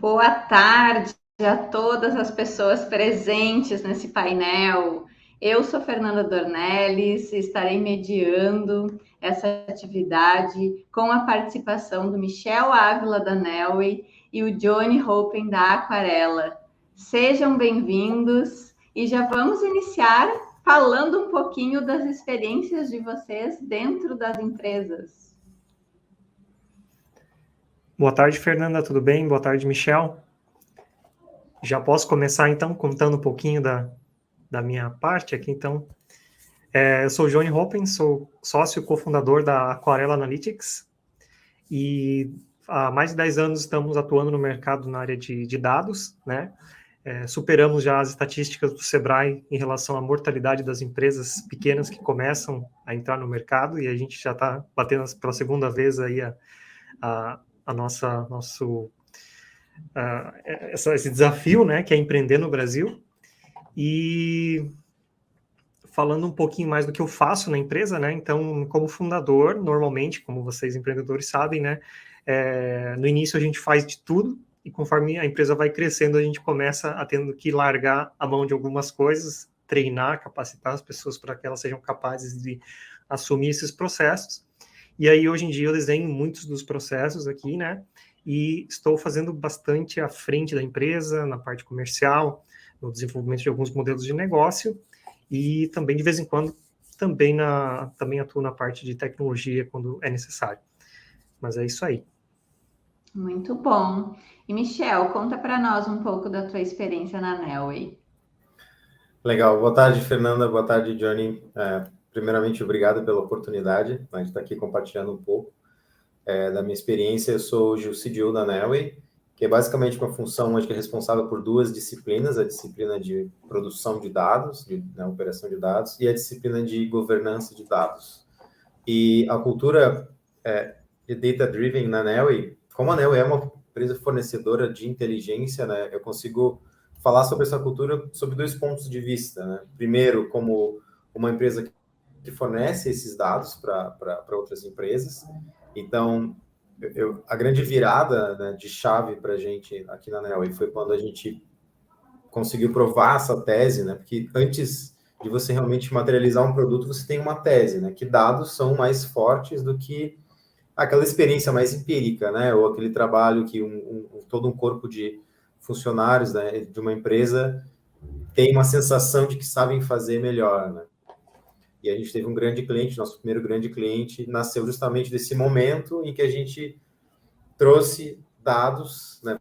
Boa tarde a todas as pessoas presentes nesse painel. Eu sou Fernanda Dornelles e estarei mediando essa atividade com a participação do Michel Ávila da Nelway e o Johnny Hopen da Aquarela. Sejam bem-vindos e já vamos iniciar falando um pouquinho das experiências de vocês dentro das empresas. Boa tarde, Fernanda, tudo bem? Boa tarde, Michel. Já posso começar, então, contando um pouquinho da minha parte aqui, então. Eu sou o Johnny Hoppen, sou sócio e cofundador da Aquarela Analytics, e há mais de 10 anos estamos atuando no mercado na área de dados, né? Superamos já as estatísticas do Sebrae em relação à mortalidade das empresas pequenas que começam a entrar no mercado, e a gente já está batendo pela segunda vez aí esse desafio, né, que é empreender no Brasil. E falando um pouquinho mais do que eu faço na empresa, né, então, como fundador, normalmente, como vocês empreendedores sabem, né, no início a gente faz de tudo, e conforme a empresa vai crescendo, a gente começa a tendo que largar a mão de algumas coisas, treinar, capacitar as pessoas para que elas sejam capazes de assumir esses processos. E aí, hoje em dia, eu desenho muitos dos processos aqui, né, e estou fazendo bastante à frente da empresa, na parte comercial, no desenvolvimento de alguns modelos de negócio, e também, de vez em quando, também atuo na parte de tecnologia quando é necessário. Mas é isso aí. Muito bom. E, Michel, conta para nós um pouco da tua experiência na Nelway. Legal. Boa tarde, Fernanda. Boa tarde, Johnny. Primeiramente, obrigado pela oportunidade de estar aqui compartilhando um pouco da minha experiência. Eu sou o CDO da Nelway, que é basicamente uma função hoje que é responsável por duas disciplinas, a disciplina de produção de dados, operação de dados, e a disciplina de governança de dados. E a cultura de data-driven na Nelway, como a Nelway é uma empresa fornecedora de inteligência, né, eu consigo falar sobre essa cultura sob dois pontos de vista, né? Primeiro, como uma empresa que fornece esses dados para outras empresas. Então, a grande virada, né, de chave para a gente aqui na Nelway foi quando a gente conseguiu provar essa tese, né? Porque antes de você realmente materializar um produto, você tem uma tese, né? Que dados são mais fortes do que aquela experiência mais empírica, né? Ou aquele trabalho que todo um corpo de funcionários, né, de uma empresa tem uma sensação de que sabem fazer melhor, né? E a gente teve um grande cliente, nosso primeiro grande cliente, nasceu justamente desse momento em que a gente trouxe dados, né,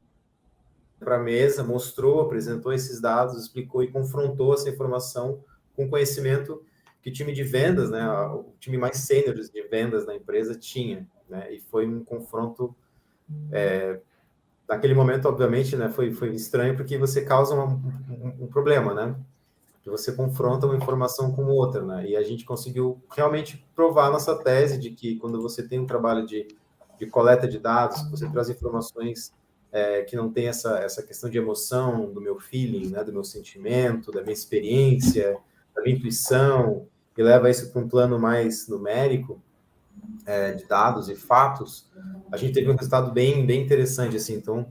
para a mesa, mostrou, apresentou esses dados, explicou e confrontou essa informação com conhecimento que o time de vendas, né, o time mais sênior de vendas da empresa tinha, né? E foi um confronto naquele momento, obviamente, né, foi estranho, porque você causa um problema, né? Que você confronta uma informação com outra, né? E a gente conseguiu realmente provar nossa tese de que quando você tem um trabalho de coleta de dados, você traz informações que não tem essa questão de emoção, do meu feeling, né, do meu sentimento, da minha experiência, da minha intuição, e leva isso para um plano mais numérico, de dados e fatos, a gente teve um resultado bem interessante, assim. Então,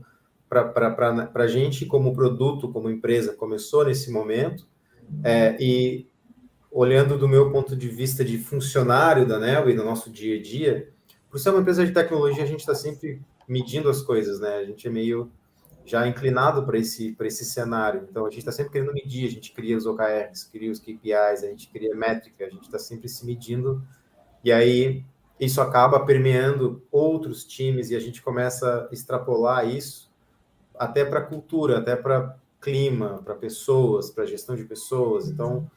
para a gente, como produto, como empresa, começou nesse momento, e olhando do meu ponto de vista de funcionário da Nel e do nosso dia a dia, por ser uma empresa de tecnologia, a gente está sempre medindo as coisas, né? A gente é meio já inclinado para esse cenário. Então, a gente está sempre querendo medir, a gente cria os OKRs, cria os KPIs, a gente cria métrica, a gente está sempre se medindo, e aí isso acaba permeando outros times e a gente começa a extrapolar isso até para a cultura, até para clima, para pessoas, para gestão de pessoas. Então,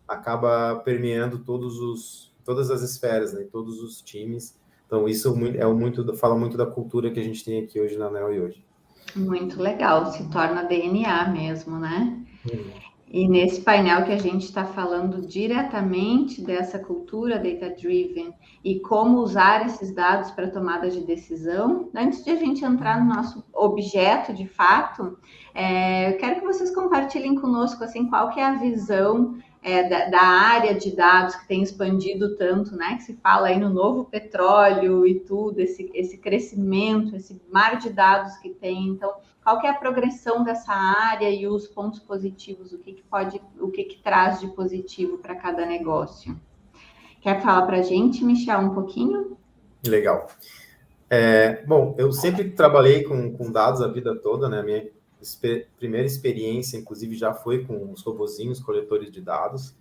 acaba permeando todas as esferas, né, todos os times. Então, isso fala muito da cultura que a gente tem aqui hoje na Nel e hoje. Muito legal, se torna DNA mesmo, né? E nesse painel que a gente está falando diretamente dessa cultura data-driven e como usar esses dados para tomada de decisão, antes de a gente entrar no nosso objeto de fato, eu quero que vocês compartilhem conosco assim, qual que é a visão da área de dados que tem expandido tanto, né? Que se fala aí no novo petróleo e tudo, esse crescimento, esse mar de dados que tem. Então, qual que é a progressão dessa área e os pontos positivos? O que traz de positivo para cada negócio? Quer falar para a gente, Michel, um pouquinho? Legal. Bom, eu sempre trabalhei com dados a vida toda, né? Minha primeira experiência, inclusive, já foi com os robozinhos coletores de dados.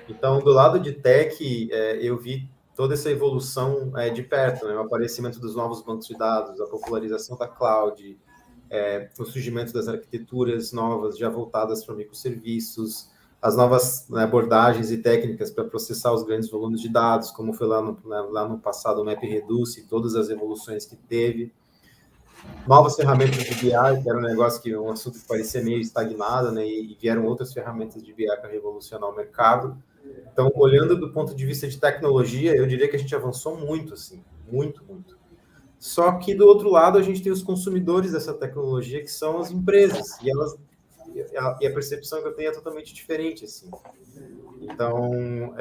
Então, do lado de tech, eu vi toda essa evolução de perto, né? O aparecimento dos novos bancos de dados, a popularização da cloud, o surgimento das arquiteturas novas já voltadas para microserviços, as novas abordagens e técnicas para processar os grandes volumes de dados, como foi lá no passado o MapReduce, todas as evoluções que teve. Novas ferramentas de BI, que era um assunto que parecia meio estagnado, né? E vieram outras ferramentas de BI para revolucionar o mercado. Então, olhando do ponto de vista de tecnologia, eu diria que a gente avançou muito, assim, muito, muito. Só que, do outro lado, a gente tem os consumidores dessa tecnologia, que são as empresas, e a percepção que eu tenho é totalmente diferente, assim. Então,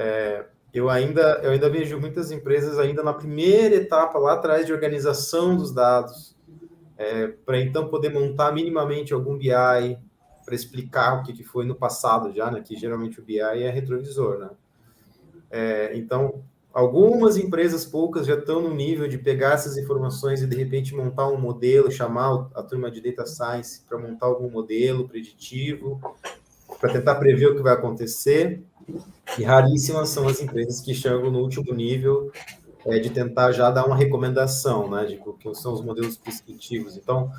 eu ainda vejo muitas empresas ainda na primeira etapa, lá atrás, de organização dos dados, para então poder montar minimamente algum BI, para explicar o que foi no passado já, né? Que geralmente o BI é retrovisor, né? Então, algumas empresas, poucas, já estão no nível de pegar essas informações e, de repente, montar um modelo, chamar a turma de Data Science para montar algum modelo preditivo, para tentar prever o que vai acontecer. E raríssimas são as empresas que chegam no último nível de tentar já dar uma recomendação, né, de que são os modelos prescritivos. Então,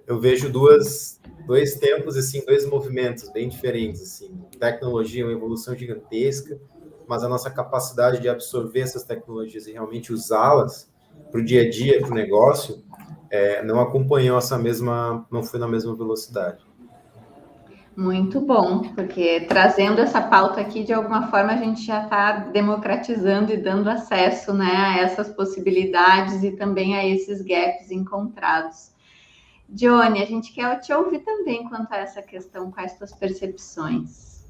eu vejo dois tempos, assim, dois movimentos bem diferentes. Assim. Tecnologia é uma evolução gigantesca, mas a nossa capacidade de absorver essas tecnologias e realmente usá-las para o dia a dia, para o negócio, não acompanhou não foi na mesma velocidade. Muito bom, porque trazendo essa pauta aqui, de alguma forma, a gente já está democratizando e dando acesso, né, a essas possibilidades e também a esses gaps encontrados. Johnny, a gente quer te ouvir também quanto a essa questão, quais suas percepções?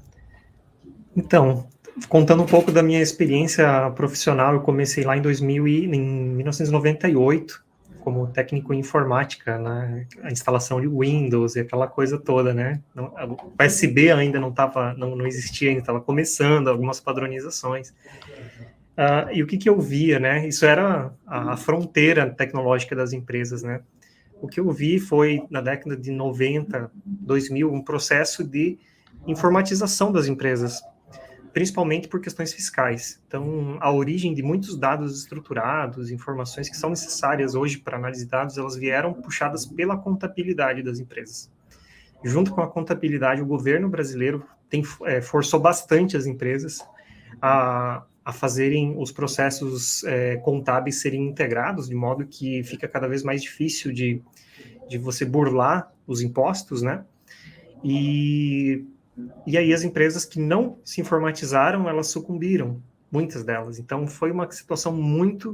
Então, contando um pouco da minha experiência profissional, eu comecei lá em 1998, como técnico em informática, né? A instalação de Windows e aquela coisa toda, né? O PSB ainda não existia ainda, estava começando algumas padronizações. E o que eu via, né? Isso era a fronteira tecnológica das empresas, né? O que eu vi foi, na década de 90, 2000, um processo de informatização das empresas, principalmente por questões fiscais. Então, a origem de muitos dados estruturados, informações que são necessárias hoje para análise de dados, elas vieram puxadas pela contabilidade das empresas. Junto com a contabilidade, o governo brasileiro forçou bastante as empresas a fazerem os processos contábeis serem integrados, de modo que fica cada vez mais difícil de você burlar os impostos, né? E aí as empresas que não se informatizaram, elas sucumbiram, muitas delas. Então, foi uma situação uma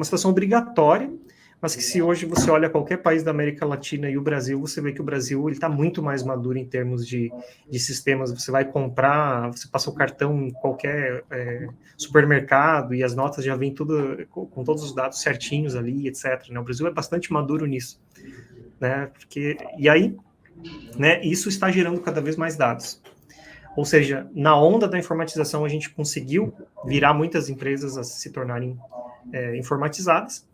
situação obrigatória, mas que, se hoje você olha qualquer país da América Latina e o Brasil, você vê que o Brasil está muito mais maduro em termos de sistemas. Você vai comprar, você passa o cartão em qualquer supermercado e as notas já vêm tudo com todos os dados certinhos ali, etc. Né? O Brasil é bastante maduro nisso, né? E aí, né, isso está gerando cada vez mais dados. Ou seja, na onda da informatização, a gente conseguiu virar muitas empresas a se tornarem informatizadas,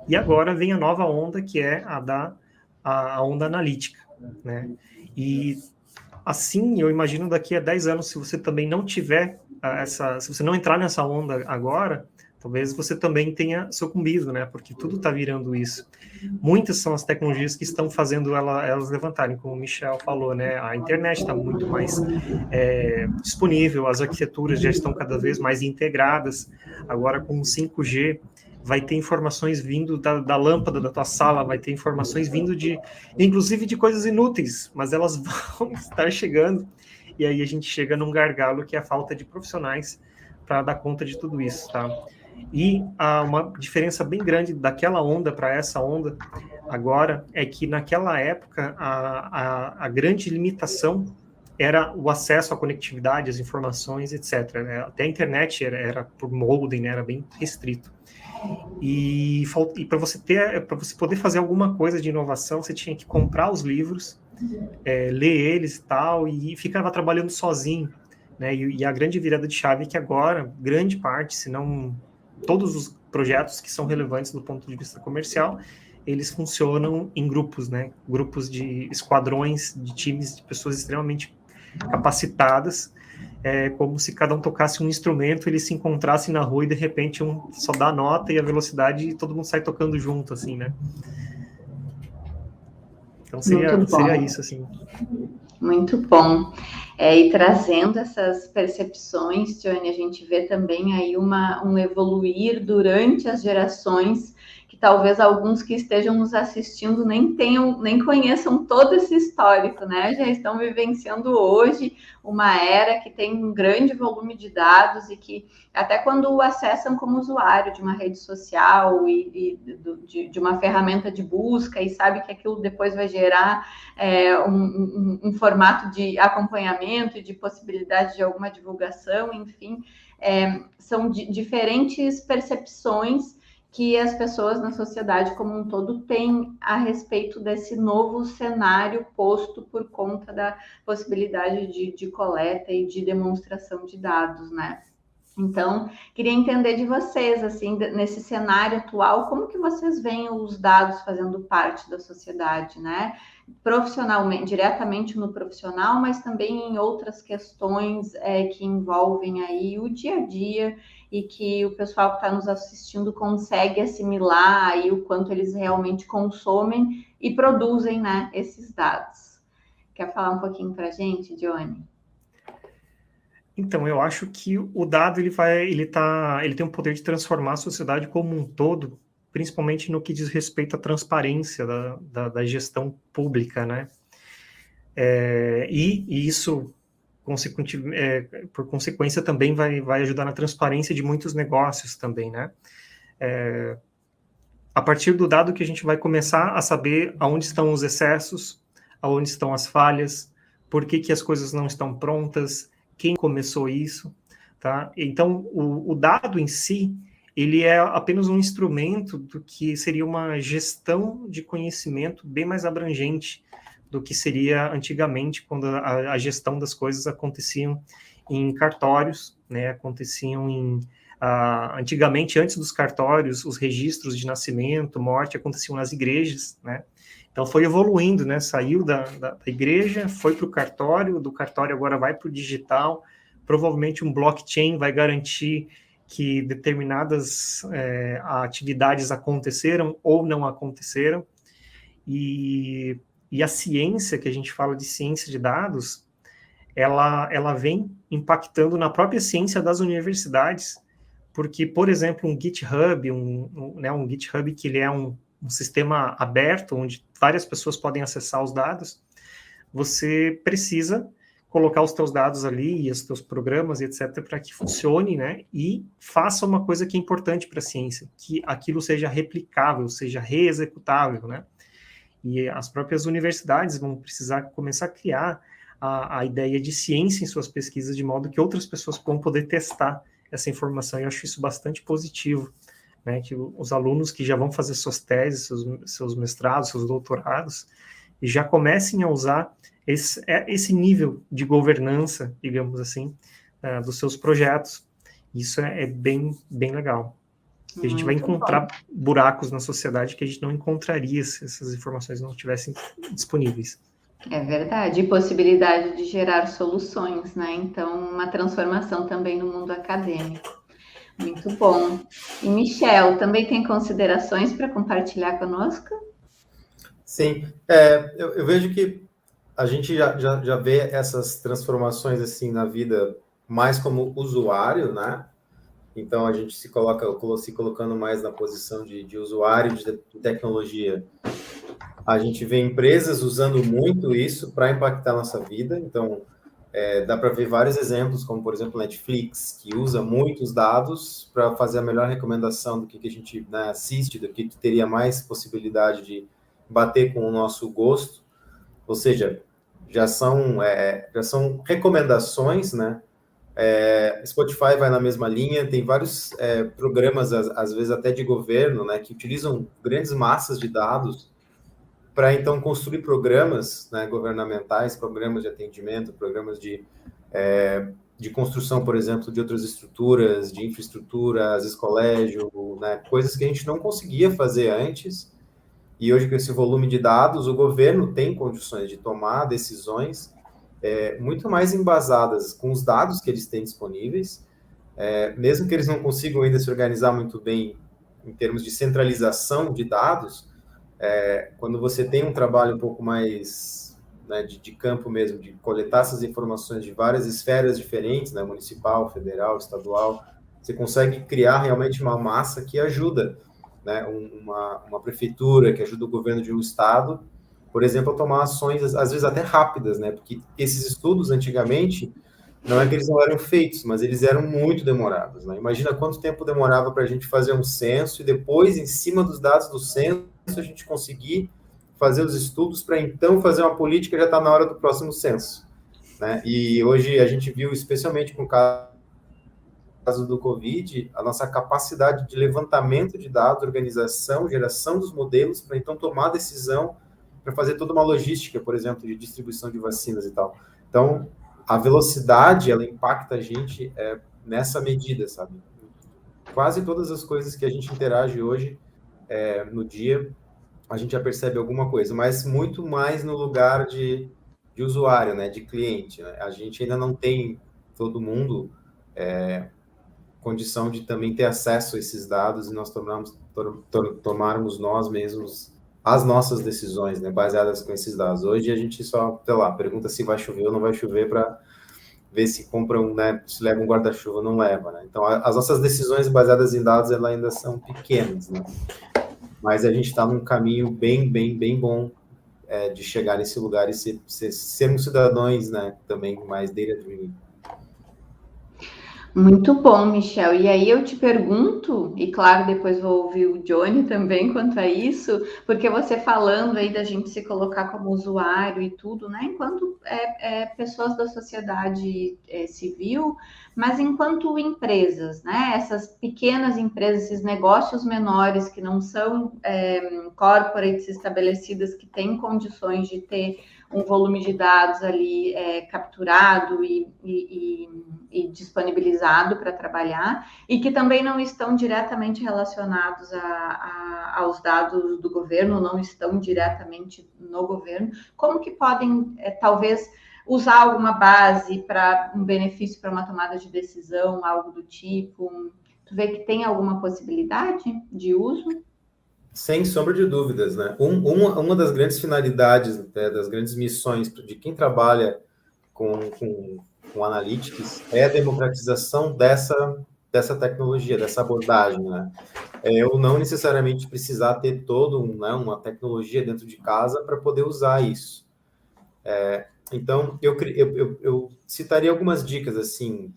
e agora vem a nova onda, que é a onda analítica, né? E assim, eu imagino daqui a 10 anos, se você também não tiver se você não entrar nessa onda agora, talvez você também tenha sucumbido, né? Porque tudo está virando isso. Muitas são as tecnologias que estão fazendo elas levantarem, como o Michel falou, né? A internet está muito mais disponível, as arquiteturas já estão cada vez mais integradas. Agora, com o 5G, vai ter informações vindo da lâmpada da tua sala, vai ter informações vindo inclusive de coisas inúteis, mas elas vão estar chegando, e aí a gente chega num gargalo que é a falta de profissionais para dar conta de tudo isso, tá? E uma diferença bem grande daquela onda para essa onda agora é que naquela época a grande limitação era o acesso à conectividade, às informações, etc. Né? Até a internet era por modem, né? Era bem restrito. E para você poder fazer alguma coisa de inovação, você tinha que comprar os livros, ler eles e tal, e ficava trabalhando sozinho. Né? E a grande virada de chave é que agora, grande parte, se não todos os projetos que são relevantes do ponto de vista comercial, eles funcionam em grupos, né? Grupos de esquadrões, de times de pessoas extremamente capacitadas, como se cada um tocasse um instrumento, eles se encontrassem na rua e de repente um só dá a nota e a velocidade e todo mundo sai tocando junto, assim, né? Então seria isso, assim. Muito bom. E trazendo essas percepções, Johnny, a gente vê também aí um evoluir durante as gerações, que talvez alguns que estejam nos assistindo nem conheçam todo esse histórico, né? Já estão vivenciando hoje uma era que tem um grande volume de dados e que até quando o acessam como usuário de uma rede social e de uma ferramenta de busca e sabe que aquilo depois vai gerar um formato de acompanhamento e de possibilidade de alguma divulgação, enfim, são diferentes percepções que as pessoas na sociedade como um todo têm a respeito desse novo cenário posto por conta da possibilidade de coleta e de demonstração de dados, né? Então, queria entender de vocês, assim, nesse cenário atual, como que vocês veem os dados fazendo parte da sociedade, né? Profissionalmente, diretamente no profissional, mas também em outras questões que envolvem aí o dia a dia e que o pessoal que está nos assistindo consegue assimilar aí o quanto eles realmente consomem e produzem, né, esses dados. Quer falar um pouquinho para a gente, Johnny? Então, eu acho que o dado ele tem o poder de transformar a sociedade como um todo, principalmente no que diz respeito à transparência da gestão pública, né? E isso, por consequência, também vai ajudar na transparência de muitos negócios também, né? A partir do dado que a gente vai começar a saber aonde estão os excessos, aonde estão as falhas, por que as coisas não estão prontas, quem começou isso, tá? Então, o dado em si, ele é apenas um instrumento do que seria uma gestão de conhecimento bem mais abrangente do que seria antigamente, quando a gestão das coisas aconteciam em cartórios, né? Aconteciam antigamente, antes dos cartórios, os registros de nascimento, morte, aconteciam nas igrejas, né? Então foi evoluindo, né? Saiu da igreja, foi para o cartório, do cartório agora vai para o digital. Provavelmente um blockchain vai garantir que determinadas atividades aconteceram ou não aconteceram. E a ciência, que a gente fala de ciência de dados, ela vem impactando na própria ciência das universidades, porque, por exemplo, um GitHub, um GitHub que ele é um sistema aberto, onde várias pessoas podem acessar os dados, você precisa colocar os teus dados ali, e os teus programas, etc., para que funcione, né, e faça uma coisa que é importante para a ciência, que aquilo seja replicável, seja reexecutável, né, e as próprias universidades vão precisar começar a criar a ideia de ciência em suas pesquisas, de modo que outras pessoas vão poder testar essa informação, e eu acho isso bastante positivo, né, que os alunos que já vão fazer suas teses, seus mestrados, seus doutorados, e já comecem a usar esse nível de governança, digamos assim, dos seus projetos. Isso é bem, bem legal. E a gente vai encontrar buracos na sociedade que a gente não encontraria se essas informações não estivessem disponíveis. É verdade, e possibilidade de gerar soluções, né? Então, uma transformação também no mundo acadêmico. Muito bom. E Michel, também tem considerações para compartilhar conosco? Sim, eu vejo que a gente já vê essas transformações assim na vida mais como usuário, né? Então a gente se colocando mais na posição de usuário de tecnologia. A gente vê empresas usando muito isso para impactar a nossa vida. Então dá para ver vários exemplos, como por exemplo Netflix, que usa muitos dados para fazer a melhor recomendação do que a gente, né, assiste, do que teria mais possibilidade de bater com o nosso gosto. Ou seja, já são recomendações, né? Spotify vai na mesma linha, tem vários programas, às vezes até de governo, né, que utilizam grandes massas de dados para, então, construir programas, né, governamentais, programas de atendimento, programas de construção, por exemplo, de outras estruturas, de infraestrutura, às vezes colégio, né, coisas que a gente não conseguia fazer antes, e hoje com esse volume de dados, o governo tem condições de tomar decisões muito mais embasadas com os dados que eles têm disponíveis, mesmo que eles não consigam ainda se organizar muito bem em termos de centralização de dados, quando você tem um trabalho um pouco mais, né, de campo mesmo, de coletar essas informações de várias esferas diferentes, né, municipal, federal, estadual, você consegue criar realmente uma massa que ajuda, né, uma prefeitura, que ajuda o governo de um estado, por exemplo, a tomar ações, às vezes até rápidas, né? Porque esses estudos, antigamente, não é que eles não eram feitos, mas eles eram muito demorados, né? Imagina quanto tempo demorava para a gente fazer um censo e depois, em cima dos dados do censo, a gente conseguir fazer os estudos para, então, fazer uma política já está na hora do próximo censo, né? E hoje a gente viu, especialmente com o caso do Covid, a nossa capacidade de levantamento de dados, organização, geração dos modelos, para, então, tomar decisão para fazer toda uma logística, por exemplo, de distribuição de vacinas e tal. Então, a velocidade, ela impacta a gente nessa medida, sabe? Quase todas as coisas que a gente interage hoje no dia, a gente já percebe alguma coisa, mas muito mais no lugar de usuário, né, de cliente, né? A gente ainda não tem, todo mundo, condição de também ter acesso a esses dados e nós tomarmos nós mesmos as nossas decisões, né, baseadas com esses dados. Hoje a gente só, sei lá, pergunta se vai chover ou não vai chover para ver se compra né, se leva um guarda-chuva ou não leva, né? Então, as nossas decisões baseadas em dados, elas ainda são pequenas, né? Mas a gente está num caminho bem, bem, bem bom de chegar nesse lugar e sermos cidadãos, né, também mais data-driven. Muito bom, Michel. E aí eu te pergunto, e claro, depois vou ouvir o Johnny também quanto a isso, porque você falando aí da gente se colocar como usuário e tudo, né? Enquanto pessoas da sociedade civil, mas enquanto empresas, né? Essas pequenas empresas, esses negócios menores que não são corporates estabelecidas, que têm condições de ter um volume de dados ali capturado e disponibilizado para trabalhar, e que também não estão diretamente relacionados aos dados do governo, não estão diretamente no governo, como que podem, talvez, usar alguma base para um benefício para uma tomada de decisão, algo do tipo? Tu vê que tem alguma possibilidade de uso? Sem sombra de dúvidas, né? Uma das grandes finalidades, das grandes missões de quem trabalha com analytics é a democratização dessa tecnologia, dessa abordagem, né? Eu não necessariamente precisar ter uma tecnologia dentro de casa para poder usar isso. Então, eu citaria algumas dicas, assim,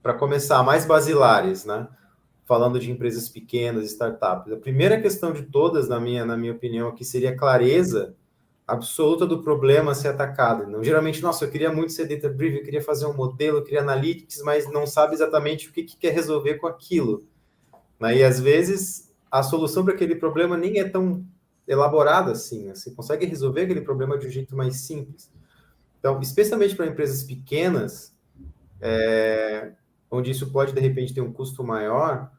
para começar, mais basilares, né? Falando de empresas pequenas, startups. A primeira questão de todas, na minha opinião, aqui seria a clareza absoluta do problema a ser atacado. Não, geralmente, nossa, eu queria muito ser data-driven, eu queria fazer um modelo, eu queria analytics, mas não sabe exatamente o que quer resolver com aquilo. Né? E, às vezes, a solução para aquele problema nem é tão elaborada assim. Né? Você consegue resolver aquele problema de um jeito mais simples. Então, especialmente para empresas pequenas, onde isso pode, de repente, ter um custo maior,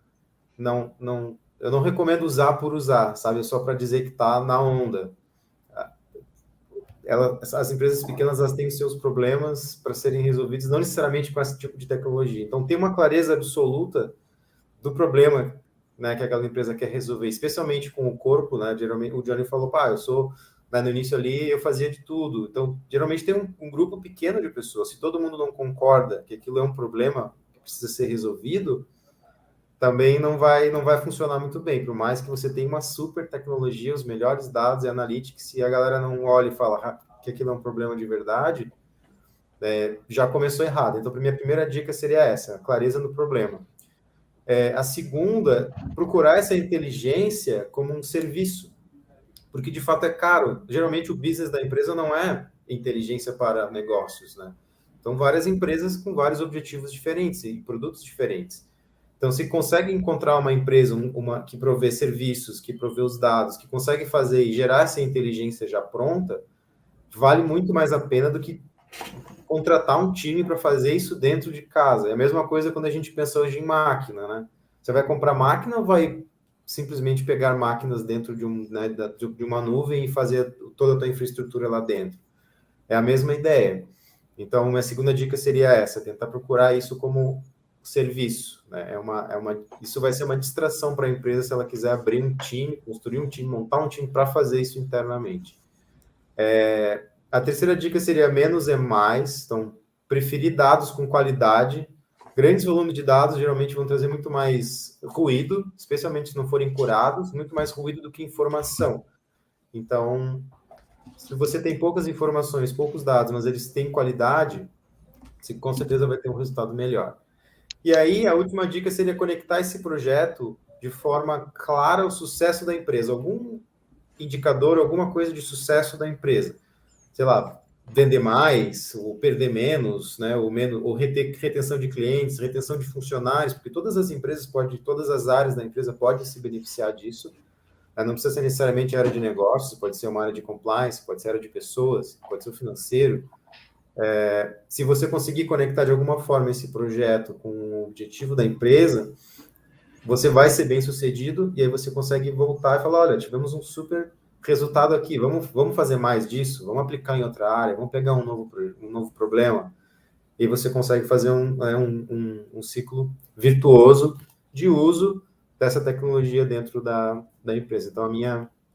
eu não recomendo usar por usar, sabe? Só para dizer que está na onda. As empresas pequenas, elas têm seus problemas para serem resolvidos, não necessariamente com esse tipo de tecnologia. Então, tem uma clareza absoluta do problema, né, que aquela empresa quer resolver, especialmente com o corpo, né? Geralmente, o Johnny falou, eu sou... No início ali, eu fazia de tudo. Então, geralmente tem um grupo pequeno de pessoas. Se todo mundo não concorda que aquilo é um problema que precisa ser resolvido, também não vai funcionar muito bem. Por mais que você tenha uma super tecnologia, os melhores dados e analytics, se a galera não olha e fala que aquilo é um problema de verdade, já começou errado. Então, a minha primeira dica seria essa, a clareza no problema. A segunda, procurar essa inteligência como um serviço, porque de fato é caro. Geralmente o business da empresa não é inteligência para negócios, né? Então, várias empresas com vários objetivos diferentes e produtos diferentes. Então, se consegue encontrar uma empresa que provê serviços, que provê os dados, que consegue fazer e gerar essa inteligência já pronta, vale muito mais a pena do que contratar um time para fazer isso dentro de casa. É a mesma coisa quando a gente pensa hoje em máquina, né? Você vai comprar máquina ou vai simplesmente pegar máquinas dentro de uma nuvem e fazer toda a tua infraestrutura lá dentro? É a mesma ideia. Então, minha segunda dica seria essa, tentar procurar isso como serviço, né? Isso vai ser uma distração para a empresa se ela quiser abrir um time, construir um time, montar um time para fazer isso internamente. A terceira dica seria menos é mais, então, preferir dados com qualidade. Grandes volumes de dados geralmente vão trazer muito mais ruído, especialmente se não forem curados, muito mais ruído do que informação. Então, se você tem poucas informações, poucos dados, mas eles têm qualidade, você com certeza vai ter um resultado melhor. E aí, a última dica seria conectar esse projeto de forma clara ao sucesso da empresa. Algum indicador, alguma coisa de sucesso da empresa. Sei lá, vender mais, ou perder menos, né? Ou retenção de clientes, retenção de funcionários, porque todas as empresas todas as áreas da empresa podem se beneficiar disso. Não precisa ser necessariamente área de negócios, pode ser uma área de compliance, pode ser área de pessoas, pode ser o financeiro. Se você conseguir conectar de alguma forma esse projeto com o objetivo da empresa, você vai ser bem sucedido e aí você consegue voltar e falar, olha, tivemos um super resultado aqui, vamos fazer mais disso, vamos aplicar em outra área, vamos pegar um novo problema. E você consegue fazer um ciclo virtuoso de uso dessa tecnologia dentro da empresa. Então,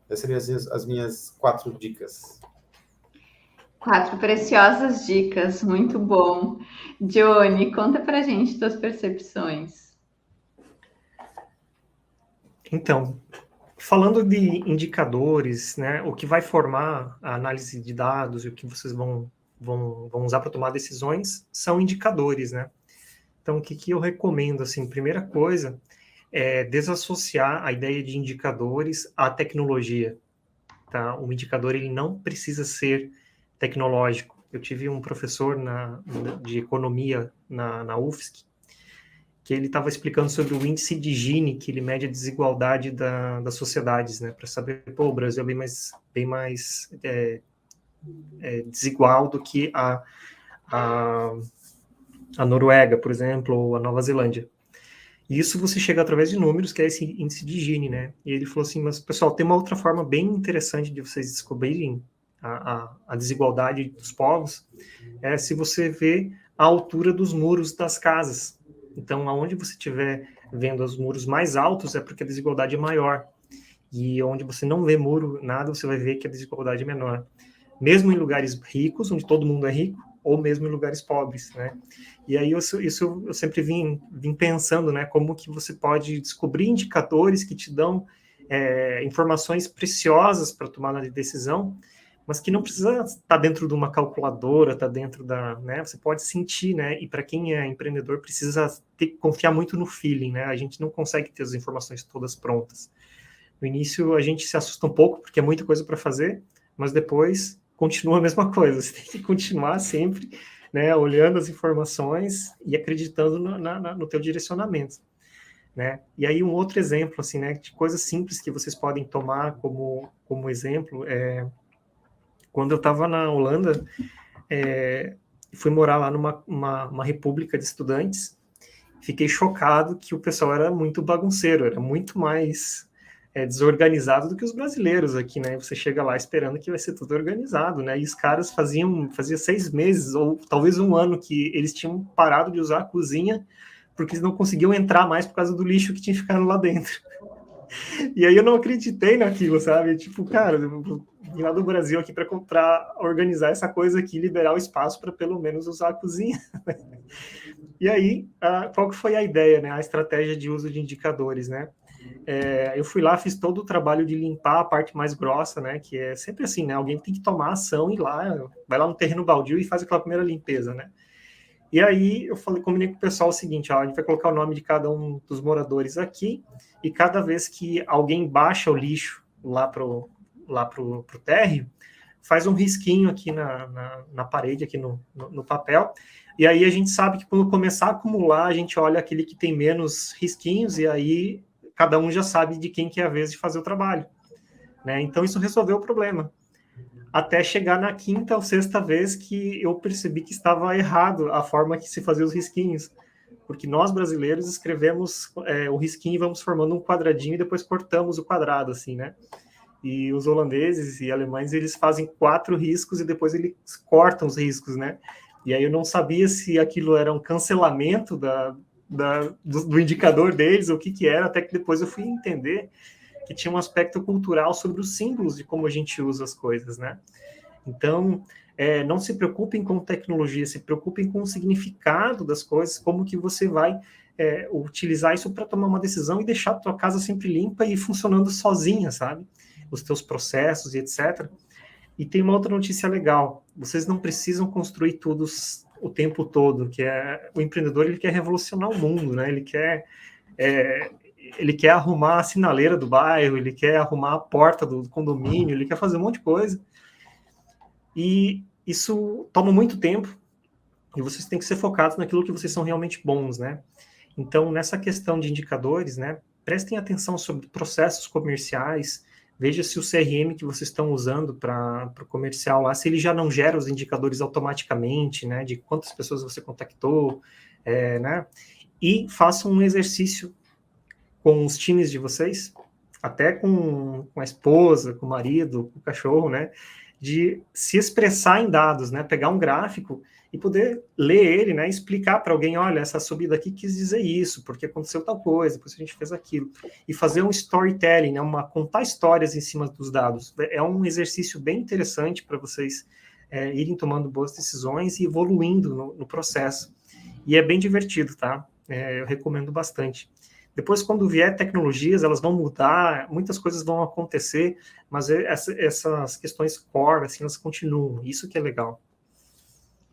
essas seriam as minhas 4 dicas. 4 preciosas dicas, muito bom. Johnny, conta pra gente tuas percepções. Então, falando de indicadores, né, o que vai formar a análise de dados e o que vocês vão usar para tomar decisões são indicadores, né? Então, o que eu recomendo, assim, primeira coisa é desassociar a ideia de indicadores à tecnologia, tá? O indicador, ele não precisa ser tecnológico. Eu tive um professor de economia na UFSC, que ele estava explicando sobre o índice de Gini, que ele mede a desigualdade das sociedades, né? Para saber, o Brasil é bem mais desigual do que a Noruega, por exemplo, ou a Nova Zelândia. E isso você chega através de números, que é esse índice de Gini, né? E ele falou assim, mas, pessoal, tem uma outra forma bem interessante de vocês descobrirem a desigualdade dos povos, se você vê a altura dos muros das casas. Então, aonde você estiver vendo os muros mais altos, é porque a desigualdade é maior. E onde você não vê muro, nada, você vai ver que a desigualdade é menor. Mesmo em lugares ricos, onde todo mundo é rico, ou mesmo em lugares pobres, né? E aí isso eu sempre vim pensando, né? Como que você pode descobrir indicadores que te dão informações preciosas para tomar a decisão, mas que não precisa estar dentro de uma calculadora, estar dentro né? Você pode sentir, né? E para quem é empreendedor precisa confiar muito no feeling, né? A gente não consegue ter as informações todas prontas. No início a gente se assusta um pouco porque é muita coisa para fazer, mas depois continua a mesma coisa. Você tem que continuar sempre, né? Olhando as informações e acreditando no teu direcionamento, né? E aí um outro exemplo, assim, né? De coisas simples que vocês podem tomar como exemplo quando eu estava na Holanda, fui morar lá numa república de estudantes, fiquei chocado que o pessoal era muito bagunceiro, era muito mais desorganizado do que os brasileiros aqui, né? Você chega lá esperando que vai ser tudo organizado, né? E os caras fazia 6 meses, ou talvez 1 ano, que eles tinham parado de usar a cozinha porque eles não conseguiam entrar mais por causa do lixo que tinha ficado lá dentro. E aí eu não acreditei naquilo, sabe? Tipo, cara, eu vim lá do Brasil aqui para organizar essa coisa aqui, liberar o espaço para pelo menos usar a cozinha. E aí, qual que foi a ideia, né? A estratégia de uso de indicadores, né? Eu fui lá, fiz todo o trabalho de limpar a parte mais grossa, né? Que é sempre assim, né? Alguém tem que tomar ação e vai lá no terreno baldio e faz aquela primeira limpeza, né? E aí eu combinei com o pessoal o seguinte, a gente vai colocar o nome de cada um dos moradores aqui, e cada vez que alguém baixa o lixo lá pro térreo, faz um risquinho aqui na parede, aqui no papel, e aí a gente sabe que quando começar a acumular, a gente olha aquele que tem menos risquinhos, e aí cada um já sabe de quem que é a vez de fazer o trabalho, né? Então isso resolveu o problema. Até chegar na quinta ou sexta vez que eu percebi que estava errado a forma que se fazia os risquinhos. Porque nós, brasileiros, escrevemos o risquinho e vamos formando um quadradinho e depois cortamos o quadrado, assim, né? E os holandeses e alemães, eles fazem 4 riscos e depois eles cortam os riscos, né? E aí eu não sabia se aquilo era um cancelamento do indicador deles, ou o que era, até que depois eu fui entender que tinha um aspecto cultural sobre os símbolos de como a gente usa as coisas, né? Então, não se preocupem com tecnologia, se preocupem com o significado das coisas, como que você vai utilizar isso para tomar uma decisão e deixar a tua casa sempre limpa e funcionando sozinha, sabe? Os teus processos e etc. E tem uma outra notícia legal, vocês não precisam construir tudo o tempo todo, que o empreendedor, ele quer revolucionar o mundo, né? Ele quer arrumar a sinaleira do bairro, ele quer arrumar a porta do condomínio, ele quer fazer um monte de coisa. E isso toma muito tempo, e vocês têm que ser focados naquilo que vocês são realmente bons, né? Então, nessa questão de indicadores, né, prestem atenção sobre processos comerciais, veja se o CRM que vocês estão usando para o comercial lá, se ele já não gera os indicadores automaticamente, né, de quantas pessoas você contactou, né? E façam um exercício com os times de vocês, até com a esposa, com o marido, com o cachorro, né? De se expressar em dados, né? Pegar um gráfico e poder ler ele, né? Explicar para alguém, olha, essa subida aqui quis dizer isso, porque aconteceu tal coisa, depois a gente fez aquilo. E fazer um storytelling, né? Contar histórias em cima dos dados. É um exercício bem interessante para vocês irem tomando boas decisões e evoluindo no processo. E é bem divertido, tá? Eu recomendo bastante. Depois, quando vier tecnologias, elas vão mudar, muitas coisas vão acontecer, mas essas questões core, assim, elas continuam. Isso que é legal.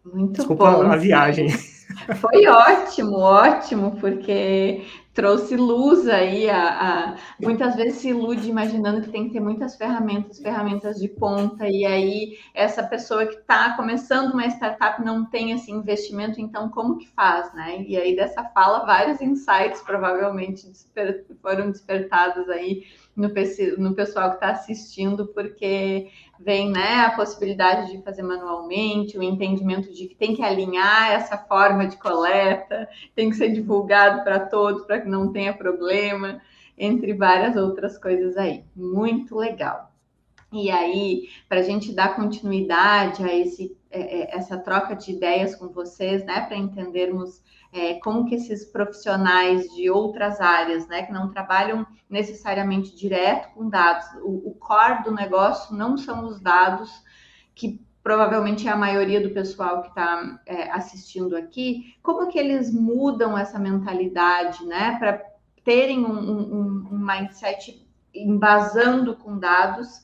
Muito Desculpa bom. a viagem. Foi ótimo, ótimo, porque trouxe luz aí. Muitas vezes se ilude imaginando que tem que ter muitas ferramentas de ponta, e aí essa pessoa que está começando uma startup não tem esse investimento, então como que faz, né? E aí dessa fala, vários insights provavelmente foram despertados aí no pessoal que está assistindo, porque vem, né, a possibilidade de fazer manualmente, o entendimento de que tem que alinhar essa forma de coleta, tem que ser divulgado para todos, para que não tenha problema, entre várias outras coisas aí. Muito legal. E aí, para a gente dar continuidade a essa troca de ideias com vocês, né, para entendermos como que esses profissionais de outras áreas, né, que não trabalham necessariamente direto com dados, o core do negócio não são os dados, que provavelmente é a maioria do pessoal que está assistindo aqui, como que eles mudam essa mentalidade, né, para terem um mindset embasando com dados,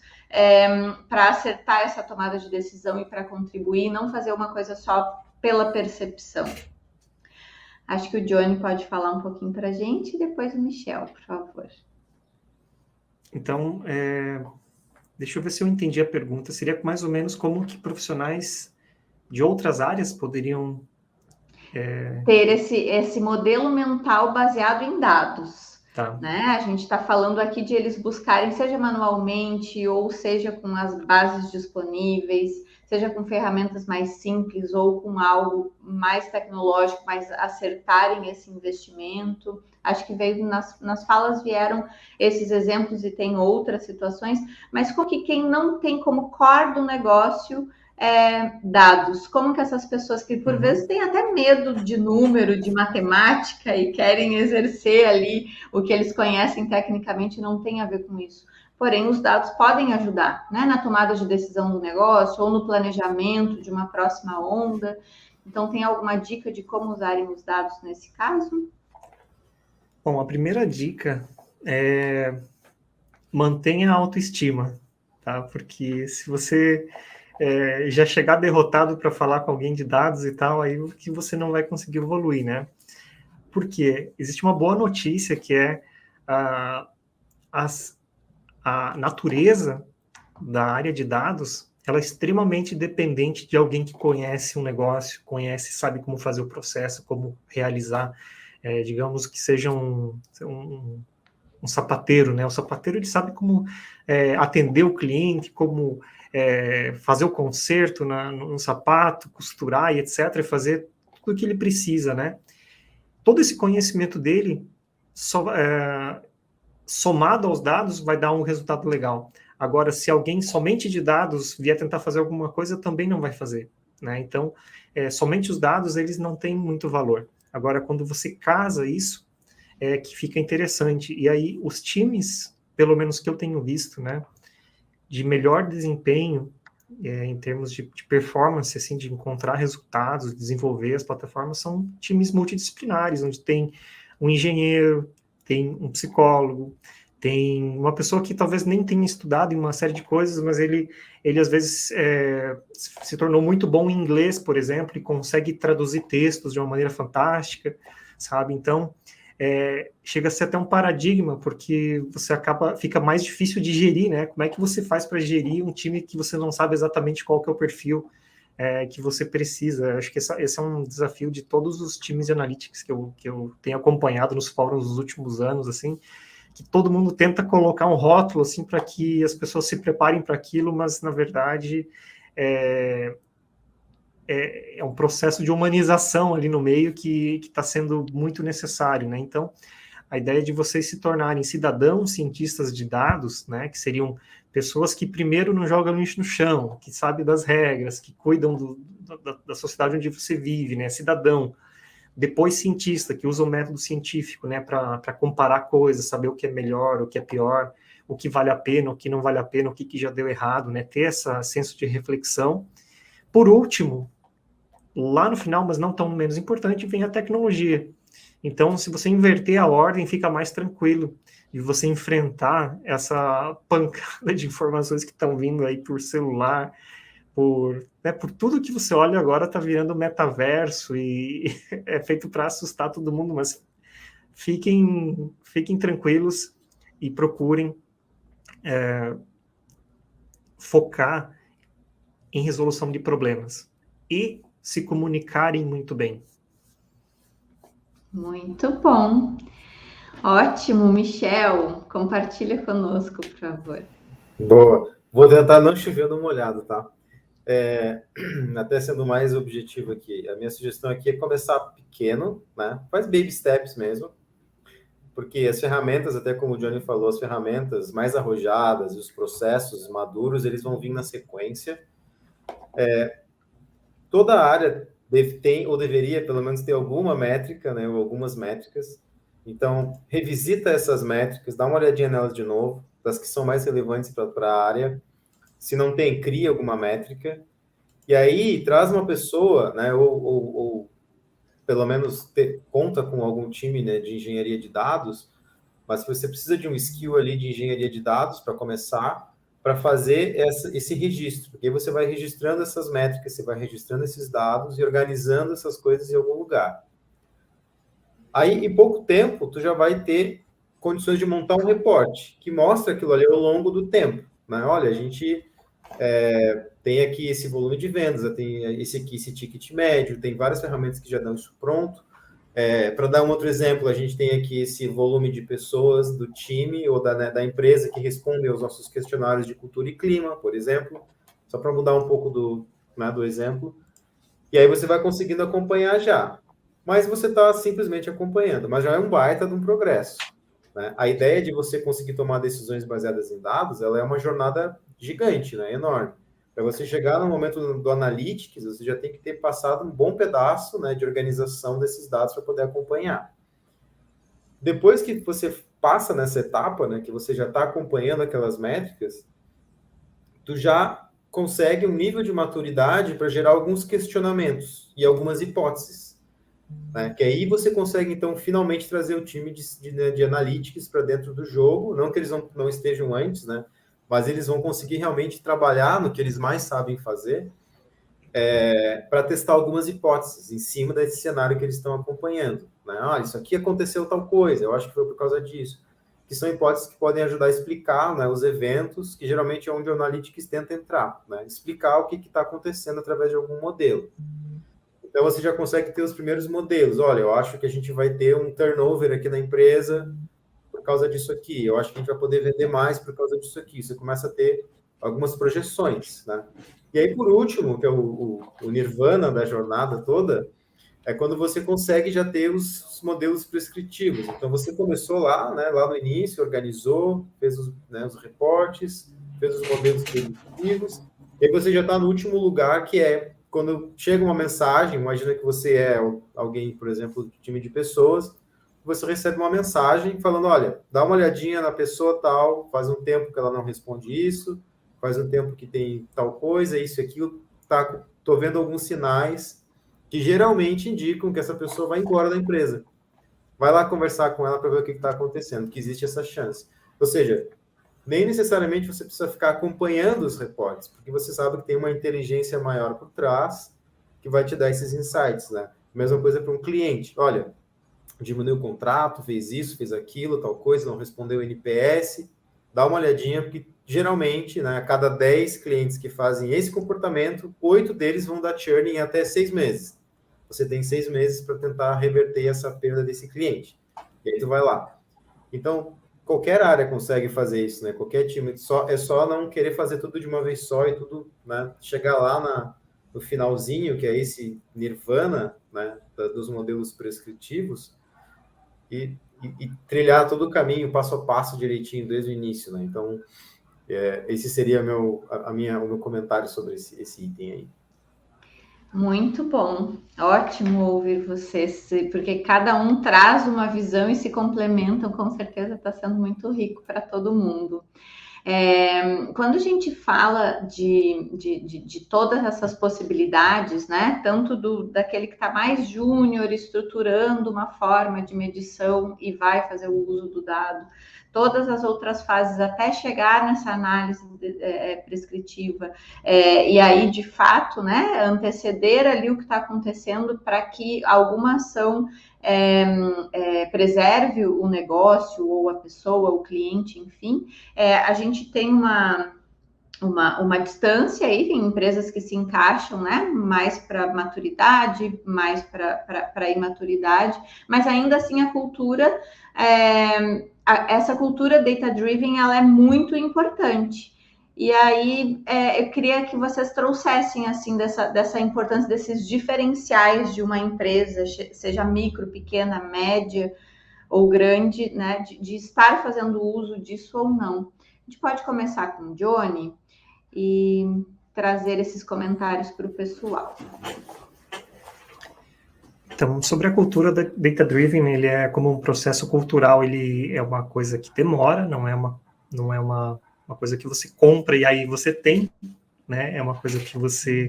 para acertar essa tomada de decisão e para contribuir, não fazer uma coisa só pela percepção. Acho que o Johnny pode falar um pouquinho para a gente e depois o Michel, por favor. Então, deixa eu ver se eu entendi a pergunta. Seria mais ou menos como que profissionais de outras áreas poderiam ter esse modelo mental baseado em dados. Tá. Né? A gente está falando aqui de eles buscarem, seja manualmente, ou seja com as bases disponíveis, seja com ferramentas mais simples ou com algo mais tecnológico, mas acertarem esse investimento. Acho que veio nas falas vieram esses exemplos e tem outras situações, mas com que quem não tem como core do negócio dados, como que essas pessoas que por vezes têm até medo de número, de matemática e querem exercer ali o que eles conhecem tecnicamente, não tem a ver com isso. Porém, os dados podem ajudar, né, na tomada de decisão do negócio ou no planejamento de uma próxima onda. Então, tem alguma dica de como usarem os dados nesse caso? Bom, a primeira dica é mantenha a autoestima, tá? Porque se você já chegar derrotado para falar com alguém de dados e tal, aí que você não vai conseguir evoluir, né? Porque existe uma boa notícia que é a natureza da área de dados, ela é extremamente dependente de alguém que conhece um negócio, conhece, sabe como fazer o processo, como realizar, digamos que seja um sapateiro, né? O sapateiro, ele sabe como atender o cliente, como fazer o conserto no sapato, costurar e etc., e fazer tudo o que ele precisa, né? Todo esse conhecimento dele, somado aos dados, vai dar um resultado legal. Agora, se alguém somente de dados vier tentar fazer alguma coisa, também não vai fazer, né? Então, somente os dados, eles não têm muito valor. Agora, quando você casa isso, que fica interessante. E aí, os times, pelo menos que eu tenho visto, né, de melhor desempenho, em termos de performance, assim, de encontrar resultados, desenvolver as plataformas, são times multidisciplinares, onde tem um engenheiro, tem um psicólogo, tem uma pessoa que talvez nem tenha estudado em uma série de coisas, mas ele às vezes se tornou muito bom em inglês, por exemplo, e consegue traduzir textos de uma maneira fantástica, sabe? Então, chega a ser até um paradigma, porque fica mais difícil de gerir, né? Como é que você faz para gerir um time que você não sabe exatamente qual que é o perfil que você precisa? Acho que esse é um desafio de todos os times de analytics que eu tenho acompanhado nos fóruns nos últimos anos, assim, que todo mundo tenta colocar um rótulo, assim, para que as pessoas se preparem para aquilo, mas, na verdade, é um processo de humanização ali no meio que está sendo muito necessário, né? Então, a ideia de vocês se tornarem cidadãos cientistas de dados, né, que seriam pessoas que primeiro não jogam lixo no chão, que sabem das regras, que cuidam da sociedade onde você vive, né, cidadão. Depois cientista, que usa o método científico, né, para comparar coisas, saber o que é melhor, o que é pior, o que vale a pena, o que não vale a pena, o que já deu errado, né, ter esse senso de reflexão. Por último, lá no final, mas não tão menos importante, vem a tecnologia. Então, se você inverter a ordem, fica mais tranquilo de você enfrentar essa pancada de informações que estão vindo aí por celular, por tudo que você olha agora está virando metaverso e é feito para assustar todo mundo, mas fiquem tranquilos e procurem focar em resolução de problemas e se comunicarem muito bem. Muito bom. Ótimo, Michel. Compartilha conosco, por favor. Boa. Vou tentar não chover no molhado, tá? Até sendo mais objetivo aqui. A minha sugestão aqui é começar pequeno, né? Faz baby steps mesmo. Porque as ferramentas, até como o Johnny falou, as ferramentas mais arrojadas e os processos maduros, eles vão vir na sequência. Toda área tem, ou deveria, pelo menos, ter alguma métrica, né, ou algumas métricas. Então, revisita essas métricas, dá uma olhadinha nelas de novo, das que são mais relevantes para a área. Se não tem, cria alguma métrica. E aí, traz uma pessoa, né, ou pelo menos conta com algum time, né, de engenharia de dados, mas você precisa de um skill ali de engenharia de dados para começar, para fazer esse registro, porque você vai registrando essas métricas, você vai registrando esses dados e organizando essas coisas em algum lugar. Aí, em pouco tempo, tu já vai ter condições de montar um reporte que mostra aquilo ali ao longo do tempo, né? Olha, a gente tem aqui esse volume de vendas, tem esse aqui, esse ticket médio, tem várias ferramentas que já dão isso pronto. Para dar um outro exemplo, a gente tem aqui esse volume de pessoas do time ou da empresa que respondem aos nossos questionários de cultura e clima, por exemplo, só para mudar um pouco do exemplo. E aí você vai conseguindo acompanhar já. Mas você está simplesmente acompanhando, mas já é um baita de um progresso, né? A ideia de você conseguir tomar decisões baseadas em dados, ela é uma jornada gigante, né? Enorme. Para você chegar no momento do Analytics, você já tem que ter passado um bom pedaço, né, de organização desses dados para poder acompanhar. Depois que você passa nessa etapa, né, que você já está acompanhando aquelas métricas, tu já consegue um nível de maturidade para gerar alguns questionamentos e algumas hipóteses, né? Que aí você consegue, então, finalmente trazer o time de Analytics para dentro do jogo, não que eles não estejam antes, né? Mas eles vão conseguir realmente trabalhar no que eles mais sabem fazer para testar algumas hipóteses em cima desse cenário que eles estão acompanhando, né? Isso aqui aconteceu tal coisa, eu acho que foi por causa disso. que são hipóteses que podem ajudar a explicar, né, os eventos, que geralmente é onde o Analytics tenta entrar, né, explicar o que está acontecendo através de algum modelo. Então, você já consegue ter os primeiros modelos. Olha, eu acho que a gente vai ter um turnover aqui na empresa por causa disso aqui. Eu acho que a gente vai poder vender mais por causa disso aqui. Você começa a ter algumas projeções, né? E aí, por último, que é o nirvana da jornada toda, é quando você consegue já ter os modelos prescritivos. Então, você começou lá, né, lá no início, organizou, fez os reportes, fez os modelos prescritivos, e aí você já está no último lugar, que é quando chega uma mensagem, imagina que você é alguém, por exemplo, do time de pessoas, você recebe uma mensagem falando, olha, dá uma olhadinha na pessoa tal, faz um tempo que ela não responde isso, faz um tempo que tem tal coisa, isso e aquilo, tô vendo alguns sinais que geralmente indicam que essa pessoa vai embora da empresa. Vai lá conversar com ela para ver o que está acontecendo, que existe essa chance. Ou seja, nem necessariamente você precisa ficar acompanhando os reportes, porque você sabe que tem uma inteligência maior por trás que vai te dar esses insights, né? Mesma coisa para um cliente. Olha, diminuiu o contrato, fez isso, fez aquilo, tal coisa, não respondeu o NPS. Dá uma olhadinha, porque geralmente, né, a cada 10 clientes que fazem esse comportamento, 8 deles vão dar churn em até 6 meses. Você tem 6 meses para tentar reverter essa perda desse cliente. E aí tu vai lá. Então, qualquer área consegue fazer isso, né? Qualquer time, é só não querer fazer tudo de uma vez só e tudo, né? Chegar lá no finalzinho, que é esse nirvana, né? Dos modelos prescritivos e trilhar todo o caminho, passo a passo, direitinho, desde o início, né? Então, esse seria o meu comentário sobre esse item aí. Muito bom, ótimo ouvir vocês, porque cada um traz uma visão e se complementam, com certeza está sendo muito rico para todo mundo. Quando a gente fala de todas essas possibilidades, né, tanto daquele que está mais júnior, estruturando uma forma de medição e vai fazer o uso do dado, todas as outras fases até chegar nessa análise prescritiva, e aí, de fato, né, anteceder ali o que está acontecendo para que alguma ação preserve o negócio ou a pessoa, o cliente, enfim, a gente tem uma distância aí, tem empresas que se encaixam, né, mais para maturidade, mais para imaturidade, mas ainda assim a cultura, essa cultura data-driven, ela é muito importante. E aí, eu queria que vocês trouxessem, assim, dessa importância, desses diferenciais de uma empresa, seja micro, pequena, média ou grande, né, de estar fazendo uso disso ou não. A gente pode começar com o Johnny e trazer esses comentários para o pessoal. Então, sobre a cultura da data-driven, ele é como um processo cultural, ele é uma coisa que demora, não é uma coisa que você compra e aí você tem, né? É uma coisa que você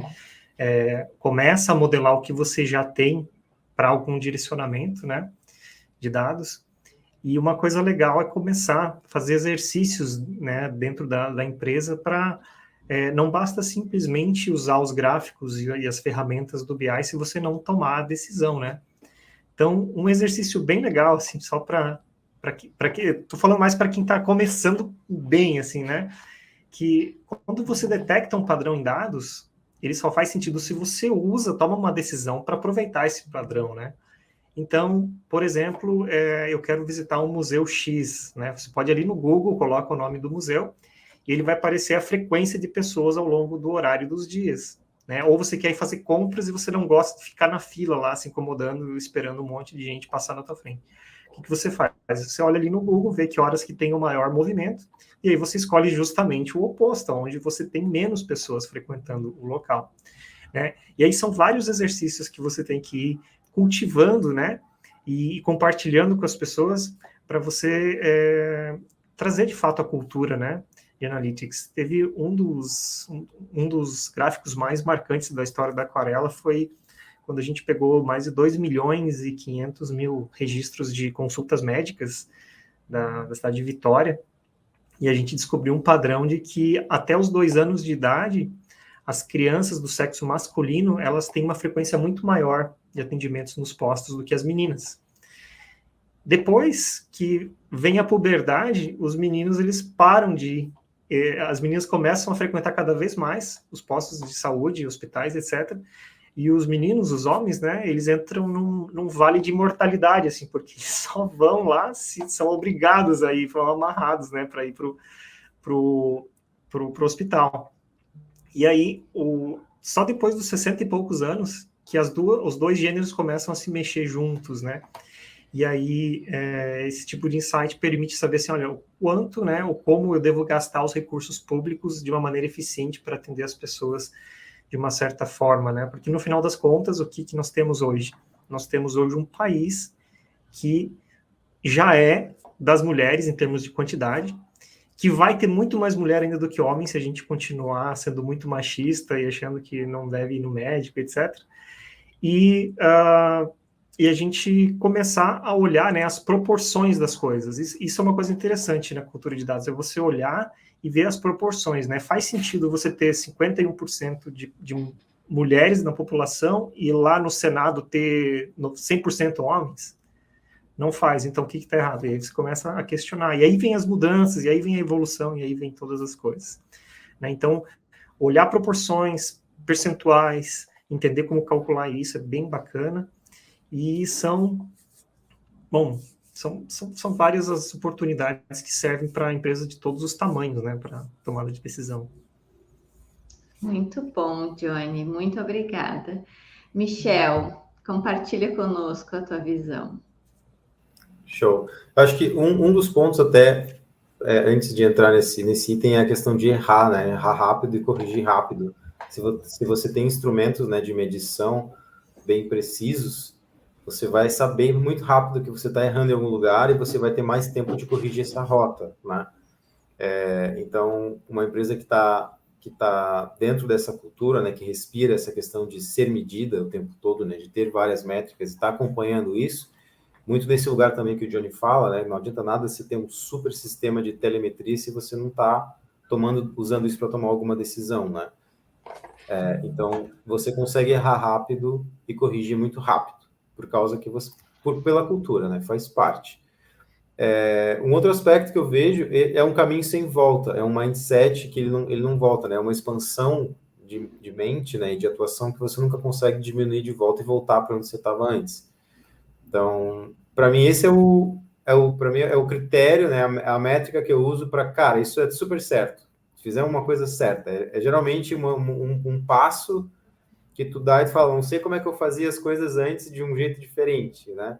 começa a modelar o que você já tem para algum direcionamento, né, de dados. E uma coisa legal é começar a fazer exercícios, né, dentro da empresa para... não basta simplesmente usar os gráficos e as ferramentas do BI se você não tomar a decisão, né? Então, um exercício bem legal, assim, só para que... Tô falando mais para quem está começando bem, assim, né? Que quando você detecta um padrão em dados, ele só faz sentido se você toma uma decisão para aproveitar esse padrão, né? Então, por exemplo, eu quero visitar um museu X, né? Você pode ir ali no Google, coloca o nome do museu, e ele vai aparecer a frequência de pessoas ao longo do horário dos dias, né? Ou você quer ir fazer compras e você não gosta de ficar na fila lá, se incomodando, esperando um monte de gente passar na tua frente. O que você faz? Você olha ali no Google, vê que horas que tem o maior movimento, e aí você escolhe justamente o oposto, onde você tem menos pessoas frequentando o local, né? E aí são vários exercícios que você tem que ir cultivando, né? E compartilhando com as pessoas para você trazer de fato a cultura, né, de Analytics. Teve um dos gráficos mais marcantes da história da Aquarela foi quando a gente pegou mais de 2.500.000 registros de consultas médicas da cidade de Vitória, e a gente descobriu um padrão de que até os 2 anos de idade, as crianças do sexo masculino, elas têm uma frequência muito maior de atendimentos nos postos do que as meninas. Depois que vem a puberdade, os meninos eles param de ir. As meninas começam a frequentar cada vez mais os postos de saúde, hospitais, etc. E os meninos, os homens, né, eles entram num vale de imortalidade, assim, porque eles só vão lá se são obrigados a ir, foram amarrados, né, para ir pro hospital. E aí, só depois dos 60 e poucos anos, que os dois gêneros começam a se mexer juntos, né? E aí, esse tipo de insight permite saber assim, olha, o quanto, né, ou como eu devo gastar os recursos públicos de uma maneira eficiente para atender as pessoas de uma certa forma, né? Porque no final das contas, o que nós temos hoje? Nós temos hoje um país que já é das mulheres em termos de quantidade, que vai ter muito mais mulher ainda do que homem se a gente continuar sendo muito machista e achando que não deve ir no médico, etc. E a gente começar a olhar, né, as proporções das coisas. Isso é uma coisa interessante na cultura de dados, é você olhar e ver as proporções, né? Faz sentido você ter 51% de mulheres na população e lá no Senado ter 100% homens? Não faz, então o que está errado? E aí você começa a questionar, e aí vem as mudanças, e aí vem a evolução, e aí vem todas as coisas. Né? Então, olhar proporções, percentuais, entender como calcular isso é bem bacana, e são várias as oportunidades que servem para empresas de todos os tamanhos, né, para tomada de decisão. Muito bom, Johnny, muito obrigada. Michel, compartilha conosco a tua visão. Show. Acho que um dos pontos até, antes de entrar nesse item, é a questão de errar, né? Errar rápido e corrigir rápido. Se você tem instrumentos, né, de medição bem precisos, você vai saber muito rápido que você está errando em algum lugar e você vai ter mais tempo de corrigir essa rota, né? Então, uma empresa que tá dentro dessa cultura, né, que respira essa questão de ser medida o tempo todo, né, de ter várias métricas e está acompanhando isso, muito nesse lugar também que o Johnny fala, né, não adianta nada você ter um super sistema de telemetria se você não está usando isso para tomar alguma decisão, né? Então, você consegue errar rápido e corrigir muito rápido, pela cultura, né? Faz parte. Um outro aspecto que eu vejo é um caminho sem volta, é um mindset que ele não volta, né? É uma expansão de mente, né? E de atuação que você nunca consegue diminuir de volta e voltar para onde você estava antes. Então, para mim, esse é o critério, né? A métrica que eu uso para, cara, isso é super certo. Se fizer uma coisa certa, é geralmente um passo que tu dá e tu fala, não sei como é que eu fazia as coisas antes de um jeito diferente, né?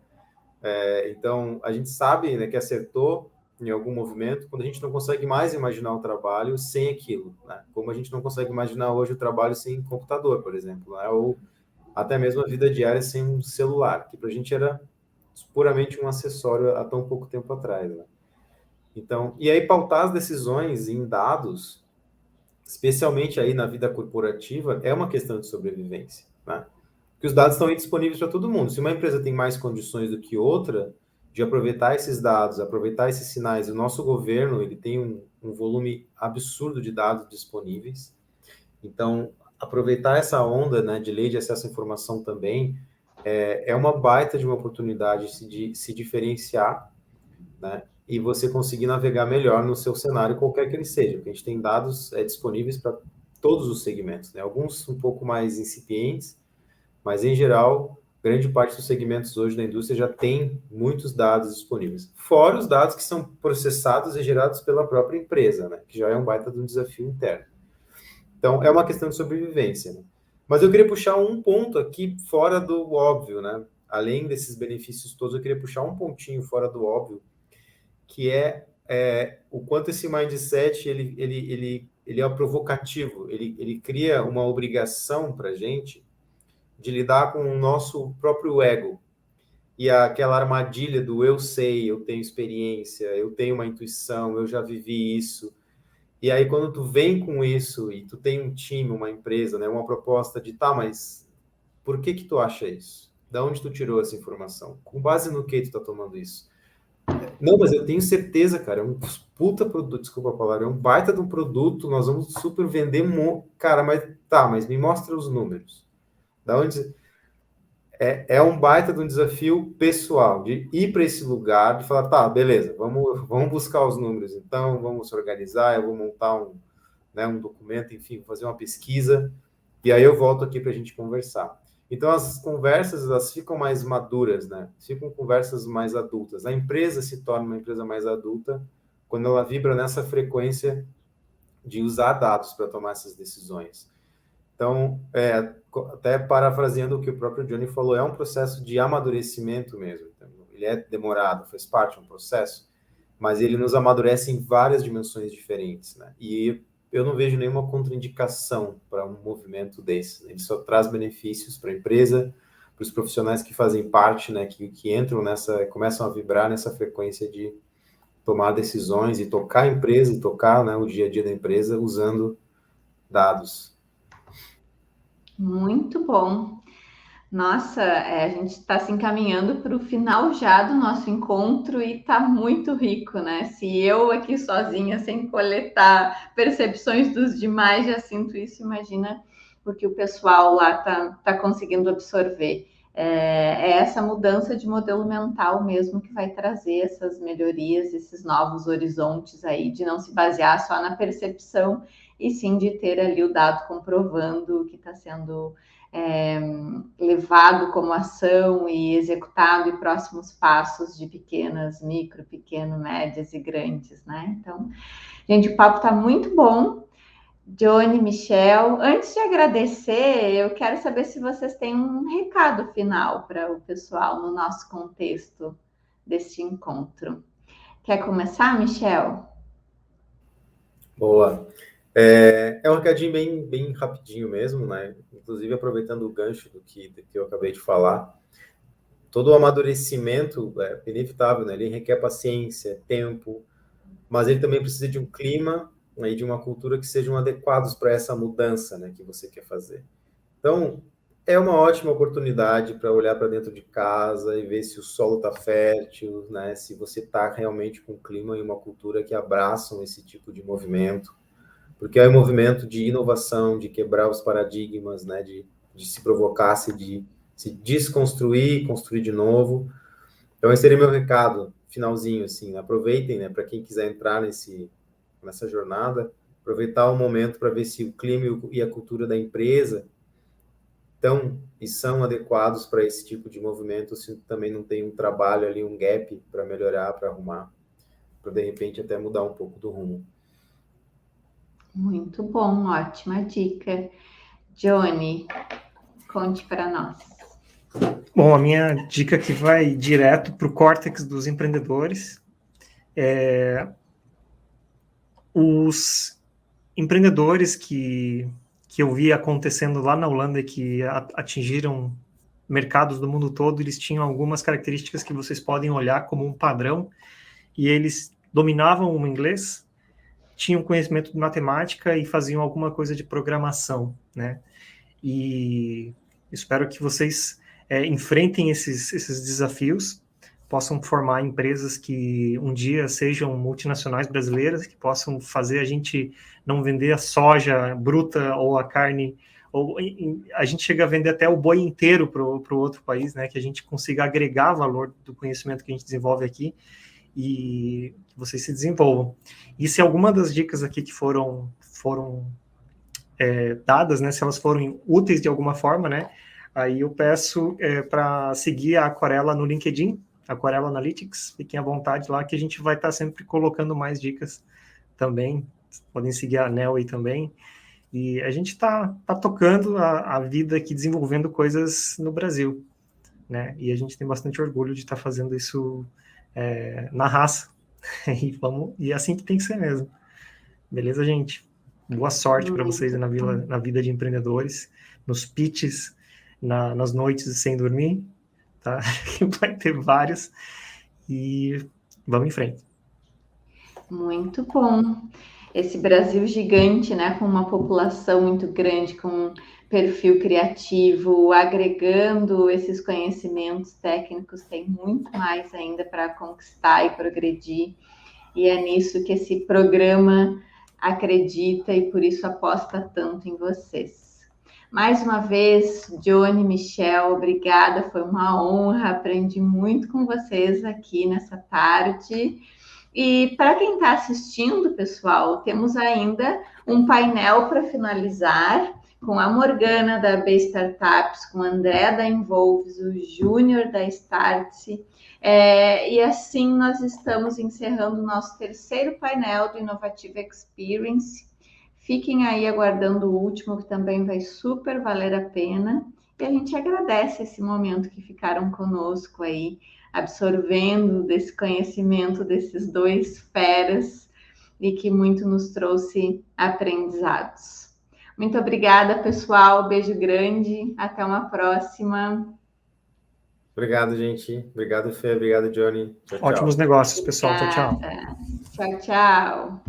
Então, a gente sabe, né, que acertou em algum movimento quando a gente não consegue mais imaginar o trabalho sem aquilo, né? Como a gente não consegue imaginar hoje o trabalho sem computador, por exemplo, né? Ou até mesmo a vida diária sem um celular, que para a gente era puramente um acessório há tão pouco tempo atrás, né? Então, e aí pautar as decisões em dados, especialmente aí na vida corporativa, é uma questão de sobrevivência, né? Porque os dados estão aí disponíveis para todo mundo. Se uma empresa tem mais condições do que outra de aproveitar esses dados, aproveitar esses sinais, o nosso governo ele tem um volume absurdo de dados disponíveis. Então, aproveitar essa onda, né, de lei de acesso à informação também é uma baita de uma oportunidade de se diferenciar, né? E você conseguir navegar melhor no seu cenário, qualquer que ele seja, porque a gente tem dados disponíveis para todos os segmentos, né? Alguns um pouco mais incipientes, mas em geral, grande parte dos segmentos hoje da indústria já tem muitos dados disponíveis. Fora os dados que são processados e gerados pela própria empresa, né? Que já é um baita de um desafio interno. Então, é uma questão de sobrevivência, né? Mas eu queria puxar um ponto aqui fora do óbvio, né? Além desses benefícios todos, eu queria puxar um pontinho fora do óbvio, que é o quanto esse mindset ele é provocativo, ele cria uma obrigação para a gente de lidar com o nosso próprio ego e aquela armadilha do eu sei, eu tenho experiência, eu tenho uma intuição, eu já vivi isso. E aí quando tu vem com isso e tu tem um time, uma empresa, né, uma proposta de mas por que tu acha isso? Da onde tu tirou essa informação? Com base no que tu tá tomando isso? Não, mas eu tenho certeza, cara, é um puta produto, desculpa a palavra, é um baita de um produto, nós vamos super vender, cara, mas me mostra os números. Da onde... é um baita de um desafio pessoal, de ir para esse lugar, de falar, tá, beleza, vamos buscar os números, então, vamos se organizar, eu vou montar um documento, enfim, fazer uma pesquisa, e aí eu volto aqui para a gente conversar. Então, as conversas, elas ficam mais maduras, né? Ficam conversas mais adultas. A empresa se torna uma empresa mais adulta quando ela vibra nessa frequência de usar dados para tomar essas decisões. Então, até parafraseando o que o próprio Johnny falou, é um processo de amadurecimento mesmo. Então, ele é demorado, faz parte de um processo, mas ele nos amadurece em várias dimensões diferentes, né? E eu não vejo nenhuma contraindicação para um movimento desse. Ele só traz benefícios para a empresa, para os profissionais que fazem parte, né, que entram começam a vibrar nessa frequência de tomar decisões e tocar a empresa e tocar, né, o dia a dia da empresa usando dados. Muito bom. Nossa, a gente está se encaminhando para o final já do nosso encontro e está muito rico, né? Se eu aqui sozinha, sem coletar percepções dos demais, já sinto isso, imagina o que o pessoal lá tá conseguindo absorver. É essa mudança de modelo mental mesmo que vai trazer essas melhorias, esses novos horizontes aí, de não se basear só na percepção, e sim de ter ali o dado comprovando o que está sendo levado como ação e executado, e próximos passos de pequenas, micro, pequeno, médias e grandes, né? Então, gente, o papo está muito bom. Johnny, Michel, antes de agradecer, eu quero saber se vocês têm um recado final para o pessoal no nosso contexto deste encontro. Quer começar, Michel? Boa. É um recadinho bem rapidinho mesmo, né? Inclusive, aproveitando o gancho do que eu acabei de falar, todo o amadurecimento é inevitável, né? Ele requer paciência, tempo, mas ele também precisa de um clima, né, e de uma cultura que sejam adequados para essa mudança, né, que você quer fazer. Então, é uma ótima oportunidade para olhar para dentro de casa e ver se o solo está fértil, né? Se você está realmente com um clima e uma cultura que abraçam esse tipo de movimento, porque é um movimento de inovação, de quebrar os paradigmas, né? De se provocar, de se desconstruir, construir de novo. Então, esse seria meu recado, finalzinho, assim, aproveitem, né? Para quem quiser entrar nessa jornada, aproveitar o momento para ver se o clima e a cultura da empresa estão e são adequados para esse tipo de movimento, se também não tem um trabalho ali, um gap para melhorar, para arrumar, para de repente até mudar um pouco do rumo. Muito bom, ótima dica. Johnny, conte para nós. Bom, a minha dica que vai direto para o córtex dos empreendedores os empreendedores que eu vi acontecendo lá na Holanda, que atingiram mercados do mundo todo, eles tinham algumas características que vocês podem olhar como um padrão, e eles dominavam o inglês, tinham conhecimento de matemática e faziam alguma coisa de programação, né? E espero que vocês enfrentem esses desafios, possam formar empresas que um dia sejam multinacionais brasileiras, que possam fazer a gente não vender a soja bruta ou a carne, ou a gente chega a vender até o boi inteiro para o outro país, né? Que a gente consiga agregar valor do conhecimento que a gente desenvolve aqui e que vocês se desenvolvam. E se alguma das dicas aqui que foram dadas, né? Se elas forem úteis de alguma forma, né? Aí eu peço para seguir a Aquarela no LinkedIn, Aquarela Analytics, fiquem à vontade lá, que a gente vai estar sempre colocando mais dicas também. Podem seguir a Nelway também. E a gente está tocando a vida aqui, desenvolvendo coisas no Brasil, né? E a gente tem bastante orgulho de estar fazendo isso na raça. E é assim que tem que ser mesmo. Beleza, gente? Boa sorte para vocês na vida de empreendedores, nos pitches, nas noites sem dormir, tá? Vai ter vários, e vamos em frente. Muito bom. Esse Brasil gigante, né, com uma população muito grande, com um perfil criativo, agregando esses conhecimentos técnicos, tem muito mais ainda para conquistar e progredir, e é nisso que esse programa acredita e por isso aposta tanto em vocês. Mais uma vez, Johnny, Michel, obrigada, foi uma honra, aprendi muito com vocês aqui nessa tarde. E para quem está assistindo, pessoal, temos ainda um painel para finalizar, com a Morgana da B Startups, com o André da Involves, o Júnior da Startse. E assim nós estamos encerrando o nosso terceiro painel do Innovative Experience. Fiquem aí aguardando o último, que também vai super valer a pena. E a gente agradece esse momento que ficaram conosco aí, absorvendo desse conhecimento desses dois feras e que muito nos trouxe aprendizados. Muito obrigada, pessoal. Beijo grande. Até uma próxima. Obrigado, gente. Obrigado, Fê. Obrigado, Johnny. Tchau, tchau. Ótimos negócios, pessoal. Tchau, tchau. Tchau, tchau.